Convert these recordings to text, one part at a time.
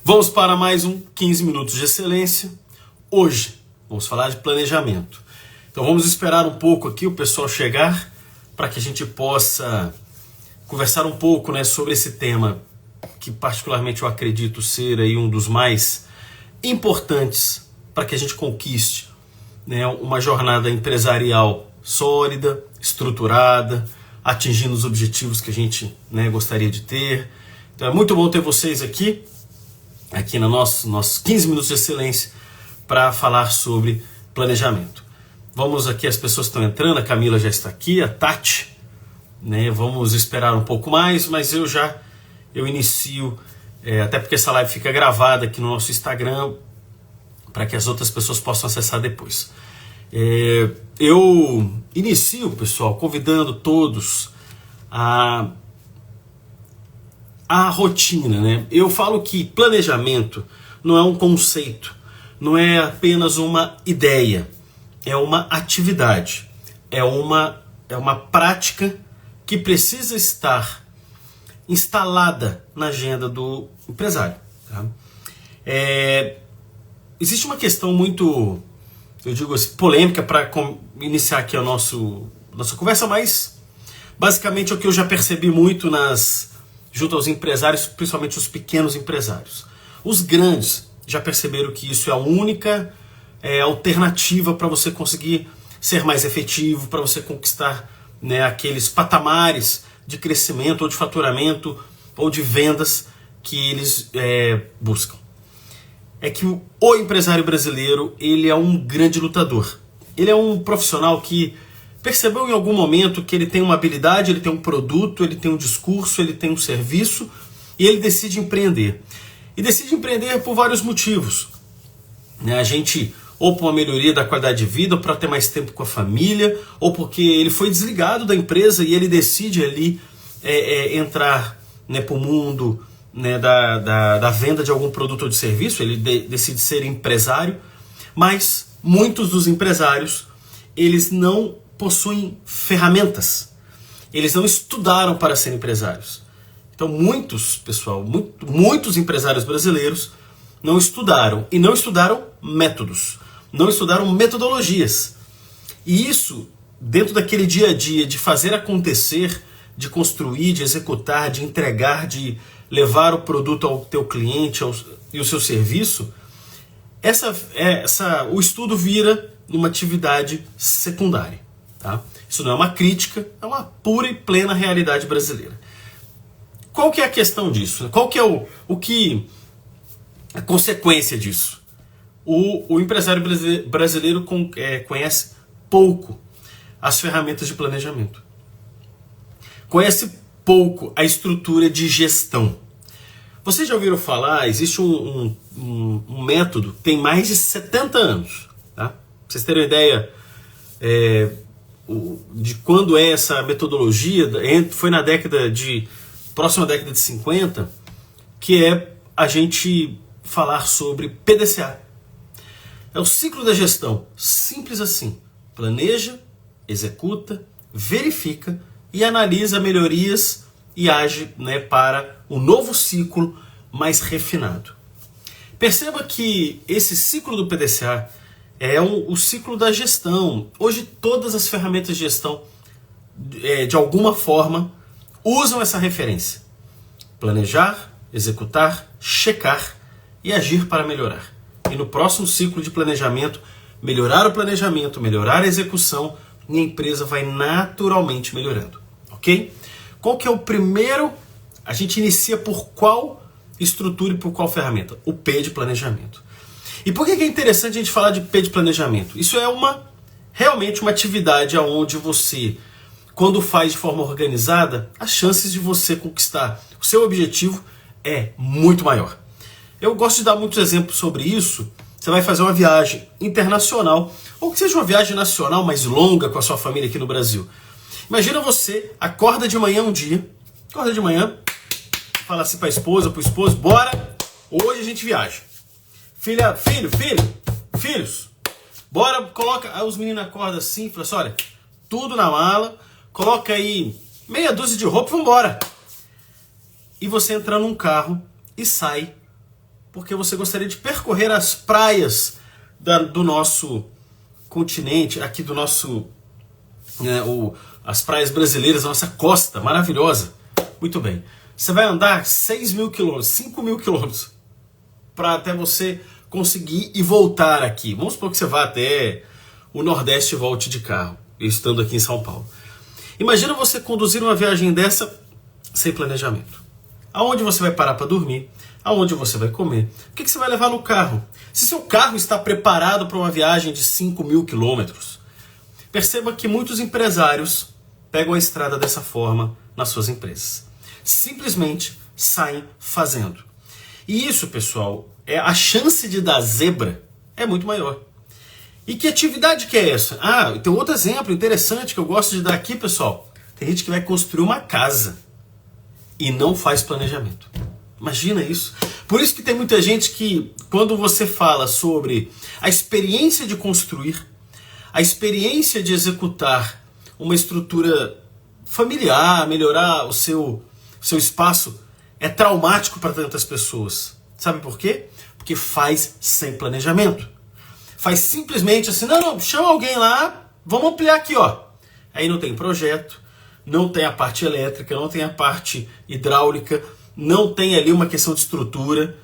Vamos para mais um 15 minutos de excelência. Hoje vamos falar de planejamento. Então vamos esperar um pouco aqui o pessoal chegar para que a gente possa conversar um pouco, sobre esse tema que particularmente eu acredito ser aí um dos mais importantes para que a gente conquiste, uma jornada empresarial sólida, estruturada, atingindo os objetivos que a gente, gostaria de ter. Então é muito bom ter vocês aqui nos nossos 15 minutos de excelência para falar sobre planejamento. Vamos aqui, as pessoas estão entrando, a Camila já está aqui, a Tati, vamos esperar um pouco mais, mas eu inicio, até porque essa live fica gravada aqui no nosso Instagram, para que as outras pessoas possam acessar depois. Eu inicio, pessoal, convidando todos a rotina, Eu falo que planejamento não é um conceito, não é apenas uma ideia, é uma atividade, é uma prática que precisa estar instalada na agenda do empresário. Tá? Existe uma questão muito, eu digo assim, polêmica para iniciar aqui a nossa conversa, mas basicamente é o que eu já percebi muito junto aos empresários, principalmente os pequenos empresários. Os grandes já perceberam que isso é a única alternativa para você conseguir ser mais efetivo, para você conquistar aqueles patamares de crescimento ou de faturamento ou de vendas que eles buscam. É que o empresário brasileiro, ele é um grande lutador. Ele é um profissional que percebeu em algum momento que ele tem uma habilidade, ele tem um produto, ele tem um discurso, ele tem um serviço e ele decide empreender. E decide empreender por vários motivos. A gente, ou por uma melhoria da qualidade de vida, ou para ter mais tempo com a família, ou porque ele foi desligado da empresa e ele decide ali entrar para o mundo da venda de algum produto ou de serviço, ele decide ser empresário, mas muitos dos empresários, eles não possuem ferramentas, eles não estudaram para ser empresários. Então muitos empresários brasileiros não estudaram, e não estudaram métodos, não estudaram metodologias. E isso, dentro daquele dia a dia de fazer acontecer, de construir, de executar, de entregar, de levar o produto ao teu cliente e o seu serviço, o estudo vira uma atividade secundária. Tá? Isso não é uma crítica, é uma pura e plena realidade brasileira. Qual que é a questão disso? Qual que é a consequência disso? O empresário brasileiro conhece pouco as ferramentas de planejamento. Conhece pouco a estrutura de gestão. Vocês já ouviram falar, existe um método, tem mais de 70 anos. Tá? Pra vocês terem uma ideia de quando é essa metodologia, foi na próxima década de 50, que é a gente falar sobre PDCA. É o ciclo da gestão, simples assim. Planeja, executa, verifica e analisa melhorias e age para um novo ciclo mais refinado. Perceba que esse ciclo do PDCA é o ciclo da gestão. Hoje todas as ferramentas de gestão, de alguma forma, usam essa referência. Planejar, executar, checar e agir para melhorar. E no próximo ciclo de planejamento, melhorar o planejamento, melhorar a execução, e a empresa vai naturalmente melhorando. Ok? Qual que é o primeiro? A gente inicia por qual estrutura e por qual ferramenta? O P de planejamento. E por que é interessante a gente falar de P de planejamento? Isso é realmente uma atividade onde você, quando faz de forma organizada, as chances de você conquistar o seu objetivo é muito maior. Eu gosto de dar muitos exemplos sobre isso. Você vai fazer uma viagem internacional, ou que seja uma viagem nacional mais longa com a sua família aqui no Brasil. Imagina você acorda de manhã um dia, fala assim para a esposa, para o esposo, bora, hoje a gente viaja. Filhos, bora, coloca. Aí os meninos acordam assim, falam assim, olha, tudo na mala, coloca aí meia dúzia de roupa e vambora. E você entra num carro e sai porque você gostaria de percorrer as praias do nosso continente, aqui do nosso, as praias brasileiras, a nossa costa maravilhosa. Muito bem. Você vai andar 6.000 quilômetros, 5.000 quilômetros, para até você conseguir e voltar aqui. Vamos supor que você vá até o Nordeste e volte de carro, estando aqui em São Paulo. Imagina você conduzir uma viagem dessa sem planejamento. Aonde você vai parar para dormir? Aonde você vai comer? O que você vai levar no carro? Se seu carro está preparado para uma viagem de 5.000 quilômetros, perceba que muitos empresários pegam a estrada dessa forma nas suas empresas. Simplesmente saem fazendo. E isso, pessoal, a chance de dar zebra é muito maior. E que atividade que é essa? Tem outro exemplo interessante que eu gosto de dar aqui, pessoal. Tem gente que vai construir uma casa e não faz planejamento. Imagina isso. Por isso que tem muita gente que, quando você fala sobre a experiência de construir, a experiência de executar uma estrutura familiar, melhorar o seu espaço, é traumático para tantas pessoas. Sabe por quê? Porque faz sem planejamento. Faz simplesmente assim, não, chama alguém lá, vamos ampliar aqui, ó. Aí não tem projeto, não tem a parte elétrica, não tem a parte hidráulica, não tem ali uma questão de estrutura,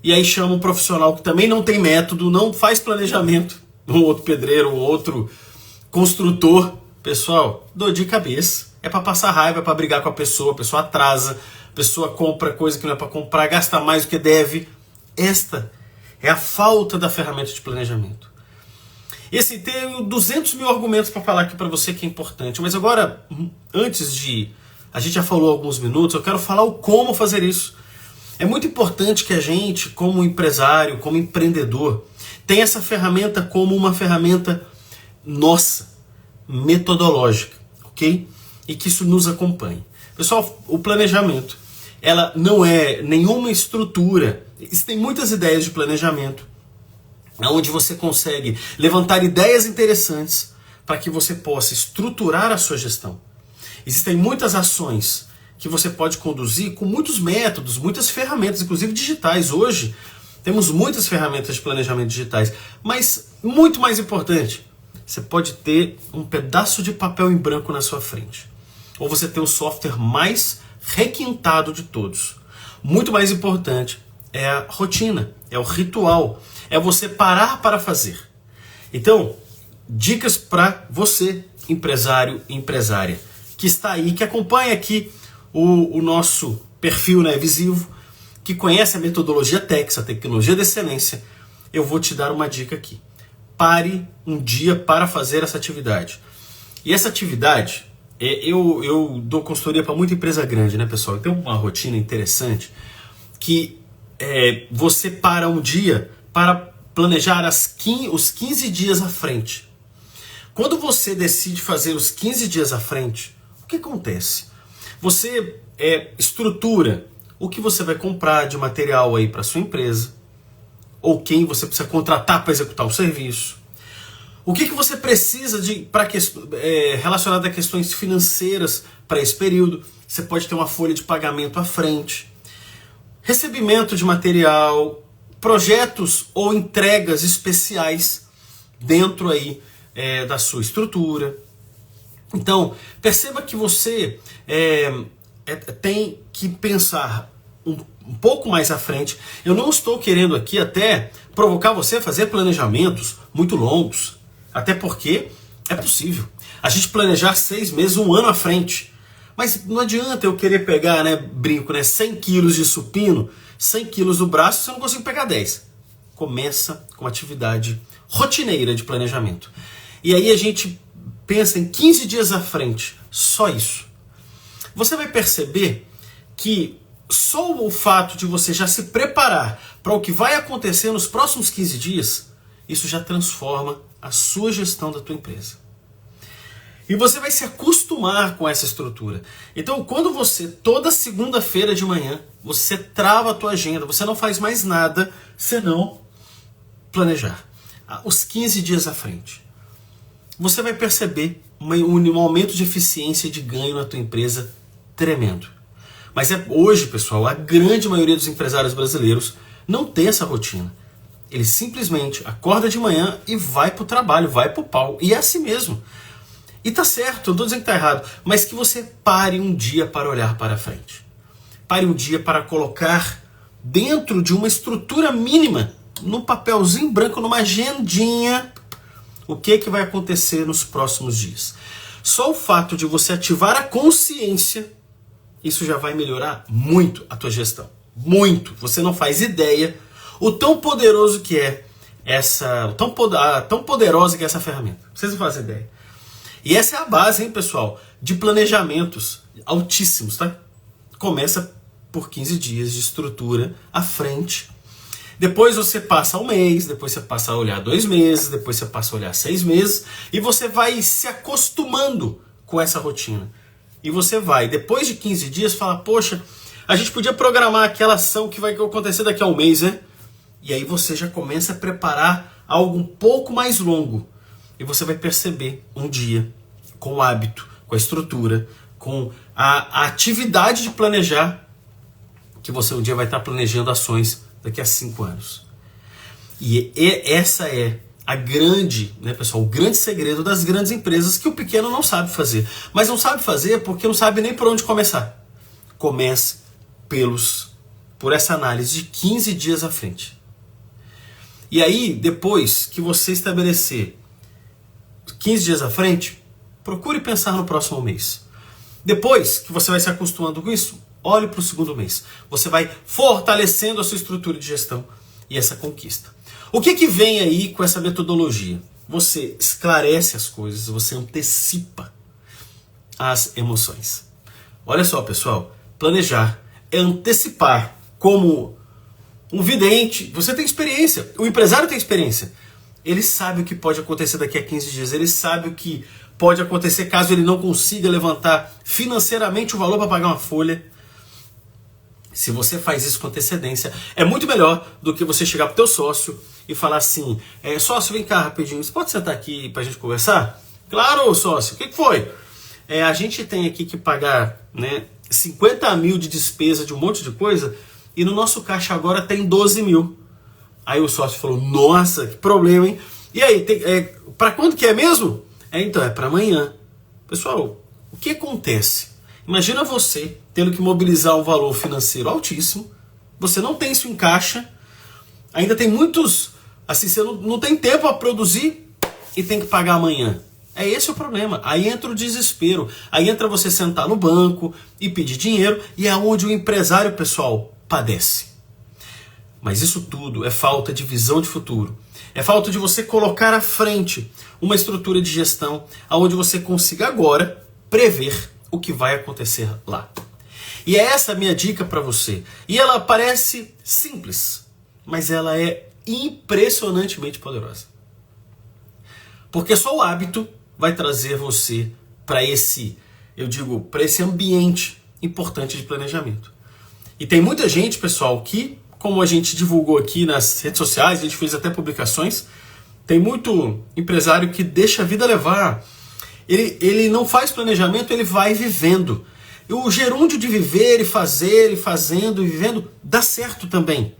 e aí chama um profissional que também não tem método, não faz planejamento, um outro pedreiro, um outro construtor. Pessoal, dor de cabeça, é para passar raiva, é para brigar com a pessoa atrasa, a pessoa compra coisa que não é para comprar, gasta mais do que deve. Esta é a falta da ferramenta de planejamento. Tenho 200 mil argumentos para falar aqui para você que é importante, mas agora, antes de... A gente já falou há alguns minutos, eu quero falar o como fazer isso. É muito importante que a gente, como empresário, como empreendedor, tenha essa ferramenta como uma ferramenta nossa, metodológica, ok? E que isso nos acompanhe. Pessoal, o planejamento, ela não é nenhuma estrutura. Existem muitas ideias de planejamento, onde você consegue levantar ideias interessantes para que você possa estruturar a sua gestão. Existem muitas ações que você pode conduzir com muitos métodos, muitas ferramentas, inclusive digitais. Hoje temos muitas ferramentas de planejamento digitais, mas muito mais importante, você pode ter um pedaço de papel em branco na sua frente. Ou você tem o software mais requintado de todos. Muito mais importante é a rotina, é o ritual, é você parar para fazer. Então, dicas para você, empresário e empresária, que está aí, que acompanha aqui o nosso perfil, né, visivo, que conhece a metodologia TEX, a tecnologia da excelência. Eu vou te dar uma dica aqui. Pare um dia para fazer essa atividade. E essa atividade, eu dou consultoria para muita empresa grande, né, pessoal? Tem uma rotina interessante que você para um dia para planejar os 15 dias à frente. Quando você decide fazer os 15 dias à frente, o que acontece? Você estrutura o que você vai comprar de material aí para sua empresa, ou quem você precisa contratar para executar o serviço. O que você precisa relacionado a questões financeiras para esse período. Você pode ter uma folha de pagamento à frente. Recebimento de material, projetos ou entregas especiais dentro aí da sua estrutura. Então, perceba que você tem que pensar um pouco mais à frente. Eu não estou querendo aqui até provocar você a fazer planejamentos muito longos, até porque é possível a gente planejar 6 meses, 1 ano à frente. Mas não adianta eu querer pegar, brinco, 100 quilos de supino, 100 quilos do braço, se eu não consigo pegar 10. Começa com uma atividade rotineira de planejamento. E aí a gente pensa em 15 dias à frente, só isso. Você vai perceber que só o fato de você já se preparar para o que vai acontecer nos próximos 15 dias, isso já transforma a sua gestão da tua empresa. E você vai se acostumar com essa estrutura. Então, quando você, toda segunda-feira de manhã, você trava a tua agenda, você não faz mais nada senão planejar. Os 15 dias à frente. Você vai perceber um aumento de eficiência e de ganho na tua empresa tremendo. Mas hoje, pessoal, a grande maioria dos empresários brasileiros não tem essa rotina. Ele simplesmente acorda de manhã e vai pro trabalho, vai pro pau. E é assim mesmo. E tá certo, eu não tô dizendo que tá errado, mas que você pare um dia para olhar para frente. Pare um dia para colocar dentro de uma estrutura mínima, num papelzinho branco, numa agendinha, o que vai acontecer nos próximos dias. Só o fato de você ativar a consciência, isso já vai melhorar muito a tua gestão. Muito. Você não faz ideia o tão poderoso que é tão poderosa que é essa ferramenta. Vocês não fazem ideia. E essa é a base, hein, pessoal, de planejamentos altíssimos, tá? Começa por 15 dias de estrutura à frente. Depois você passa um mês, depois você passa a olhar 2 meses, depois você passa a olhar 6 meses, e você vai se acostumando com essa rotina. E você vai, depois de 15 dias, falar, poxa, a gente podia programar aquela ação que vai acontecer daqui a um mês, né? E aí você já começa a preparar algo um pouco mais longo. E você vai perceber um dia, com o hábito, com a estrutura, com a atividade de planejar, que você um dia vai estar planejando ações daqui a 5 anos. E essa é a grande, né, pessoal, o grande segredo das grandes empresas que o pequeno não sabe fazer. Mas não sabe fazer porque não sabe nem por onde começar. Comece por essa análise de 15 dias à frente. E aí, depois que você estabelecer 15 dias à frente, procure pensar no próximo mês. Depois que você vai se acostumando com isso, olhe para o segundo mês. Você vai fortalecendo a sua estrutura de gestão e essa conquista. O que vem aí com essa metodologia? Você esclarece as coisas, você antecipa as emoções. Olha só, pessoal, planejar é antecipar. Como um vidente, você tem experiência, o empresário tem experiência. Ele sabe o que pode acontecer daqui a 15 dias, ele sabe o que pode acontecer caso ele não consiga levantar financeiramente o valor para pagar uma folha. Se você faz isso com antecedência, é muito melhor do que você chegar pro teu sócio e falar assim, sócio, vem cá rapidinho, você pode sentar aqui pra gente conversar? Claro, sócio, o que foi? A gente tem aqui que pagar, né, 50 mil de despesa de um monte de coisa e no nosso caixa agora tem 12 mil. Aí o sócio falou, nossa, que problema, hein? E aí, pra quando que é mesmo? Então, é pra amanhã. Pessoal, o que acontece? Imagina você tendo que mobilizar um valor financeiro altíssimo, você não tem isso em caixa, ainda tem muitos, assim, você não tem tempo a produzir e tem que pagar amanhã. Esse o problema. Aí entra o desespero, aí entra você sentar no banco e pedir dinheiro, e é onde o empresário, pessoal, padece. Mas isso tudo é falta de visão de futuro. É falta de você colocar à frente uma estrutura de gestão onde você consiga agora prever o que vai acontecer lá. E é essa a minha dica para você. E ela parece simples, mas ela é impressionantemente poderosa. Porque só o hábito vai trazer você para esse ambiente importante de planejamento. E tem muita gente, pessoal, que, como a gente divulgou aqui nas redes sociais, a gente fez até publicações, tem muito empresário que deixa a vida levar. Ele não faz planejamento, ele vai vivendo. E o gerúndio de viver e fazer, e fazendo e vivendo, dá certo também.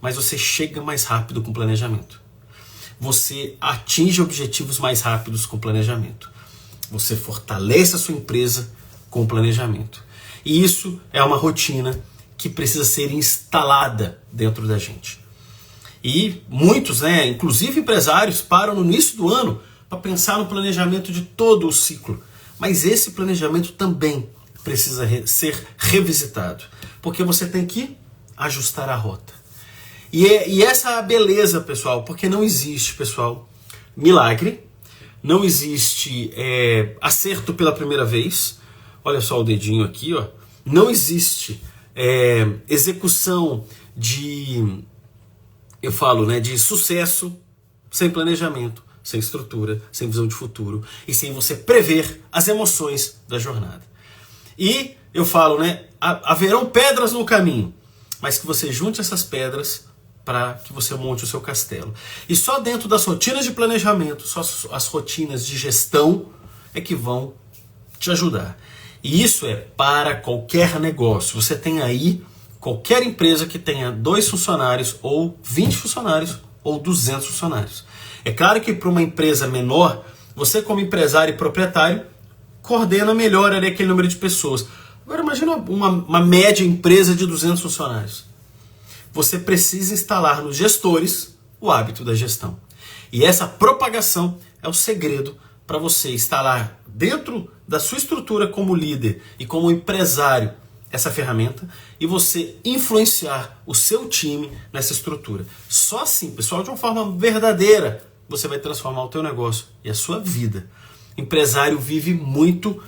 Mas você chega mais rápido com planejamento. Você atinge objetivos mais rápidos com planejamento. Você fortalece a sua empresa com planejamento. E isso é uma rotina que precisa ser instalada dentro da gente. E muitos, inclusive empresários, param no início do ano para pensar no planejamento de todo o ciclo. Mas esse planejamento também precisa ser revisitado, porque você tem que ajustar a rota. E essa é a beleza, pessoal, porque não existe, pessoal, milagre, não existe acerto pela primeira vez. Olha só o dedinho aqui, ó. Não existe execução de sucesso sem planejamento, sem estrutura, sem visão de futuro e sem você prever as emoções da jornada. E eu falo, haverão pedras no caminho, mas que você junte essas pedras para que você monte o seu castelo. E só dentro das rotinas de planejamento, só as rotinas de gestão é que vão te ajudar. E isso é para qualquer negócio. Você tem aí qualquer empresa que tenha 2 funcionários, ou 20 funcionários, ou 200 funcionários. É claro que para uma empresa menor, você como empresário e proprietário, coordena melhor ali aquele número de pessoas. Agora imagina uma média empresa de 200 funcionários. Você precisa instalar nos gestores o hábito da gestão. E essa propagação é o segredo para você instalar dentro da sua estrutura como líder e como empresário essa ferramenta e você influenciar o seu time nessa estrutura. Só assim, pessoal, de uma forma verdadeira, você vai transformar o teu negócio e a sua vida. Empresário vive muito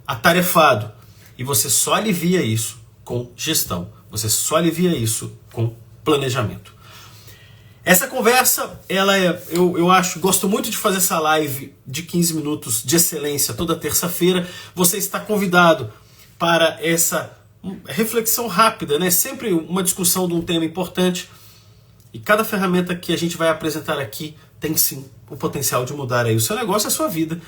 atarefado e você só alivia isso com gestão. Você só alivia isso com planejamento. Essa conversa, eu acho, gosto muito de fazer essa live de 15 minutos de excelência toda terça-feira. Você está convidado para essa reflexão rápida, né? Sempre uma discussão de um tema importante. E cada ferramenta que a gente vai apresentar aqui tem sim o potencial de mudar aí o seu negócio e a sua vida,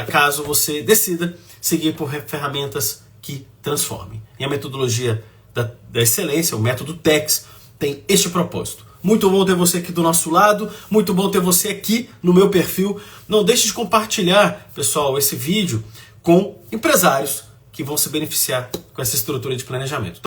caso você decida seguir por ferramentas que transformem. E a metodologia da excelência, o método TEX, tem este propósito. Muito bom ter você aqui do nosso lado, muito bom ter você aqui no meu perfil. Não deixe de compartilhar, pessoal, esse vídeo com empresários que vão se beneficiar com essa estrutura de planejamento.